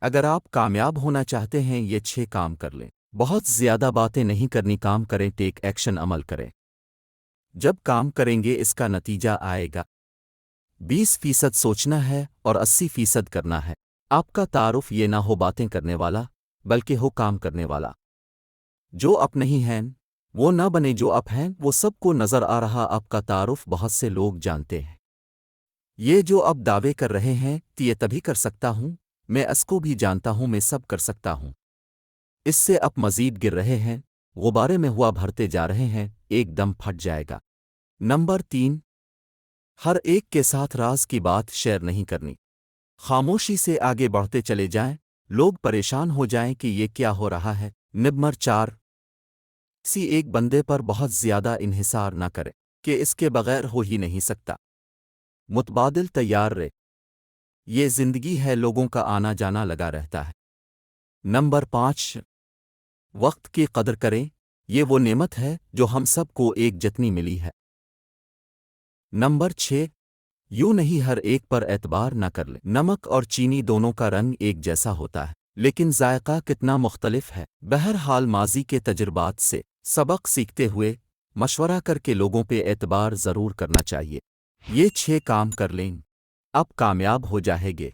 اگر آپ کامیاب ہونا چاہتے ہیں یہ 6 کام کر لیں۔ بہت زیادہ باتیں نہیں کرنی، کام کریں، ٹیک ایکشن، عمل کریں۔ جب کام کریں گے اس کا نتیجہ آئے گا۔ 20% سوچنا ہے اور 80% کرنا ہے۔ آپ کا تعارف یہ نہ ہو باتیں کرنے والا، بلکہ ہو کام کرنے والا۔ جو آپ نہیں ہیں وہ نہ بنے جو آپ ہیں، وہ سب کو نظر آ رہا۔ آپ کا تعارف بہت سے لوگ جانتے ہیں۔ یہ جو آپ دعوے کر رہے ہیں یہ تبھی کر سکتا ہوں، میں اس کو بھی جانتا ہوں، میں سب کر سکتا ہوں۔ اس سے آپ مزید گر رہے ہیں، غبارے میں ہوا بھرتے جا رہے ہیں، ایک دم پھٹ جائے گا۔ نمبر 3، ہر ایک کے ساتھ راز کی بات شیئر نہیں کرنی۔ خاموشی سے آگے بڑھتے چلے جائیں، لوگ پریشان ہو جائیں کہ یہ کیا ہو رہا ہے۔ نمبر 4، کسی ایک بندے پر بہت زیادہ انحصار نہ کریں کہ اس کے بغیر ہو ہی نہیں سکتا۔ متبادل تیار رہے، یہ زندگی ہے، لوگوں کا آنا جانا لگا رہتا ہے۔ نمبر 5، وقت کی قدر کریں، یہ وہ نعمت ہے جو ہم سب کو ایک جتنی ملی ہے۔ نمبر 6، یوں نہیں ہر ایک پر اعتبار نہ کر لیں۔ نمک اور چینی دونوں کا رنگ ایک جیسا ہوتا ہے، لیکن ذائقہ کتنا مختلف ہے۔ بہرحال ماضی کے تجربات سے سبق سیکھتے ہوئے مشورہ کر کے لوگوں پہ اعتبار ضرور کرنا چاہیے۔ یہ 6 کام کر لیں، اب کامیاب ہو جائیں گے۔